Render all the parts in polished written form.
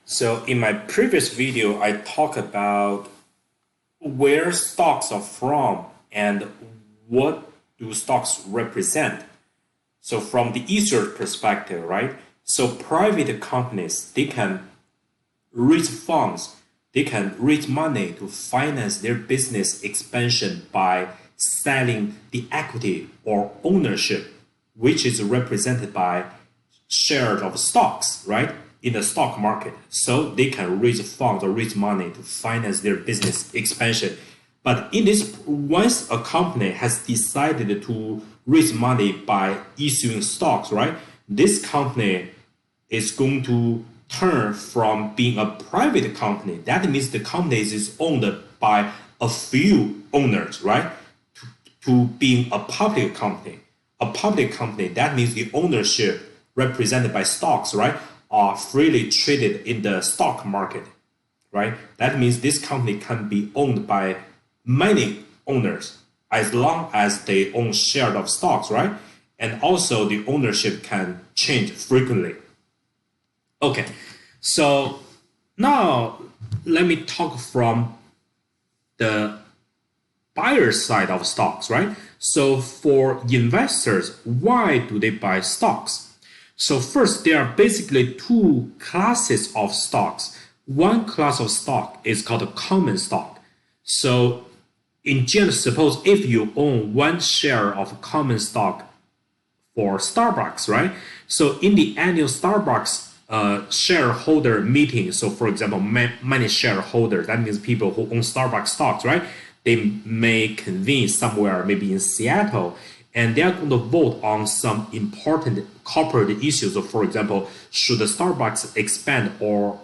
So in my previous video, I talked about where stocks are from and what do stocks represent. So from the user perspective, right? So private companies, they can raise funds, they can raise money to finance their business expansion by selling the equity or ownership, which is represented by shares of stocks, right, in the stock market. So they can raise funds or raise money to finance their business expansion. But in this, once a company has decided to raise money by issuing stocks, right, this company is going to turn from being a private company. That means the company is owned by a few owners, right, to being a public company. A public company, that means the ownership represented by stocks, right, are freely traded in the stock market, right? That means this company can be owned by many owners as long as they own shares of stocks, right? And also the ownership can change frequently. Okay, so now let me talk from the buyer side of stocks, right? So for investors, why do they buy stocks? So first, there are basically two classes of stocks. One class of stock is called a common stock. So in general, suppose if you own one share of common stock for Starbucks, right? So in the annual Starbucks shareholder meeting, so for example, many shareholders, that means people who own Starbucks stocks, right? They may convene somewhere, maybe in Seattle, and they are going to vote on some important corporate issues. So for example, should the Starbucks expand or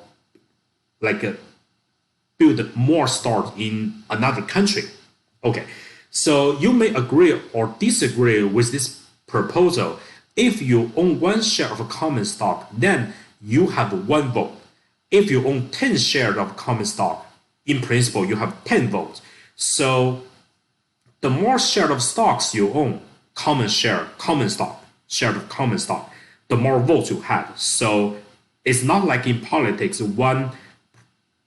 build more stores in another country? Okay, so you may agree or disagree with this proposal. If you own one share of a common stock, then you have one vote. If you own 10 shares of common stock, in principle, you have 10 votes. So the more share of stocks you own, common stock, share of common stock, the more votes you have. So it's not like in politics, one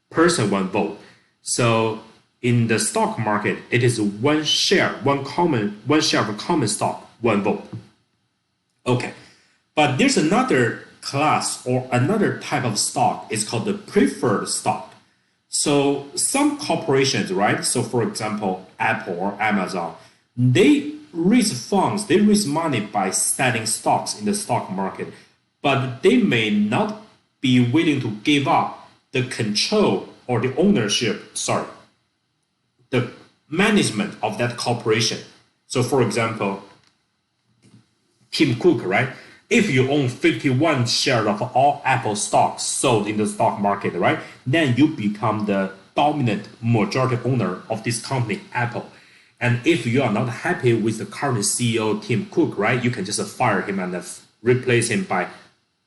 person, one vote. So in the stock market, it is one share of a common stock, one vote. Okay, but there's another class or another type of stock. It's called the preferred stock. So some corporations, right? So for example, Apple or Amazon, they raise funds, they raise money by selling stocks in the stock market, but they may not be willing to give up the control or the ownership, the management of that corporation. So for example, Tim Cook, right? If you own 51 shares of all Apple stocks sold in the stock market, right, then you become the dominant majority owner of this company, Apple. And if you are not happy with the current CEO, Tim Cook, right, you can just fire him and replace him by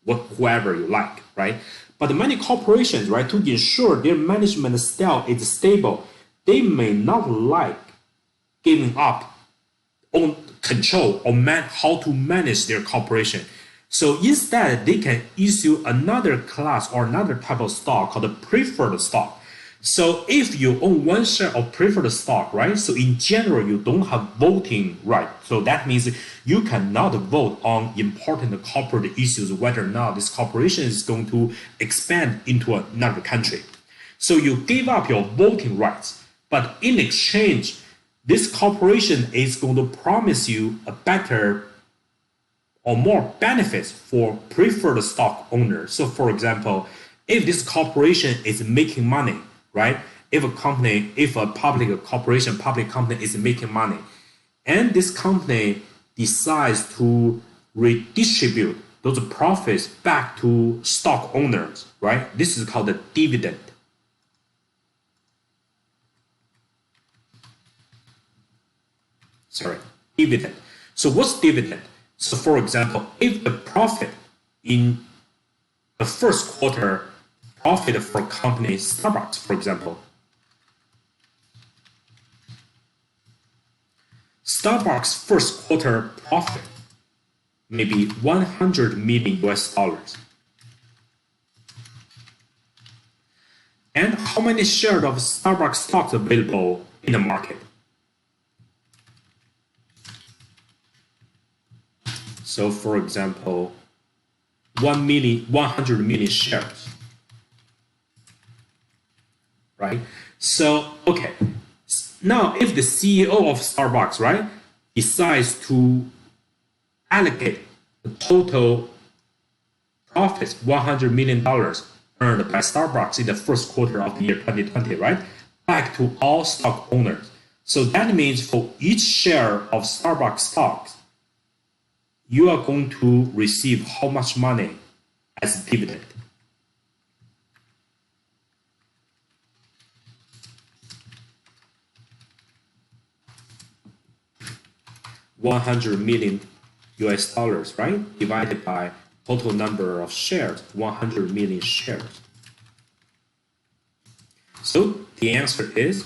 whoever you like, right? But many corporations, right, to ensure their management style is stable, they may not like giving up on control or how to manage their corporation. So instead, they can issue another class or another type of stock called a preferred stock. So if you own one share of preferred stock, right? So in general, you don't have voting right. So that means you cannot vote on important corporate issues, whether or not this corporation is going to expand into another country. So you give up your voting rights, but in exchange, this corporation is going to promise you a better or more benefits for preferred stock owners. So for example, if this corporation is making money, right? If a company, if a public company is making money, and this company decides to redistribute those profits back to stock owners, right? This is called a dividend. Dividend. So what's dividend? So for example, if the profit in the first quarter, profit for company Starbucks, for example, Starbucks first quarter profit maybe 100 million US dollars. how many shares of Starbucks stocks available in the market? So for example, 100 million shares, right? So, okay. Now, if the CEO of Starbucks, right, decides to allocate the total profits, $100 million earned by Starbucks in the first quarter of the year 2020, right, back to all stock owners. So that means for each share of Starbucks stocks, you are going to receive how much money as dividend? $100 million US dollars, right? Divided by total number of shares, 100 million shares. So the answer is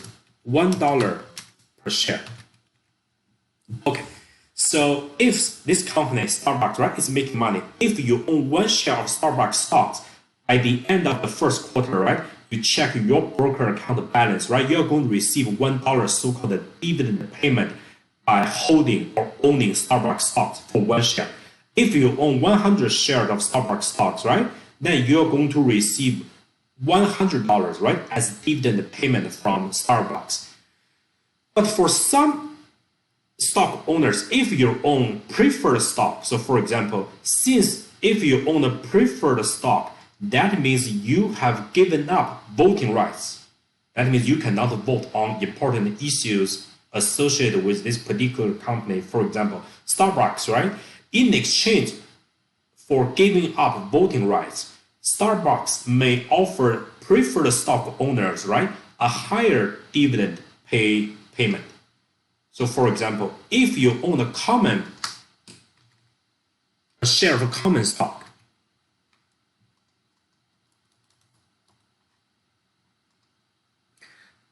$1 per share. Okay, so if this company, Starbucks, right, is making money, if you own one share of Starbucks stocks, by the end of the first quarter, right, you check your broker account balance, right, you're going to receive $1 so-called dividend payment by holding or owning Starbucks stocks for one share. If you own 100 shares of Starbucks stocks, right, then you're going to receive $100, right, as dividend payment from Starbucks. But for some stock owners, if you own preferred stock, so for example, since if you own a preferred stock, that means you have given up voting rights. That means you cannot vote on important issues associated with this particular company, for example, Starbucks, right? In exchange for giving up voting rights, Starbucks may offer preferred stock owners, right, a higher dividend payment. So for example, if you own a share of a common stock,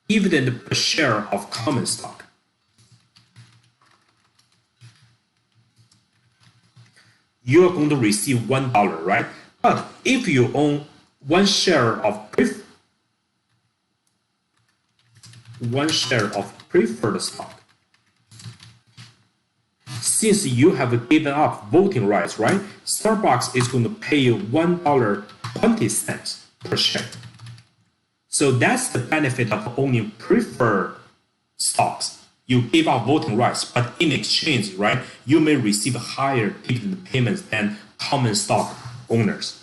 dividend per share of common stock, you're going to receive $1, right? But if you own one share of preferred stock, since you have given up voting rights, right, Starbucks is going to pay you $1.20 per share. So that's the benefit of owning preferred stocks. You give up voting rights, but in exchange, right, you may receive higher dividend payments than common stock owners.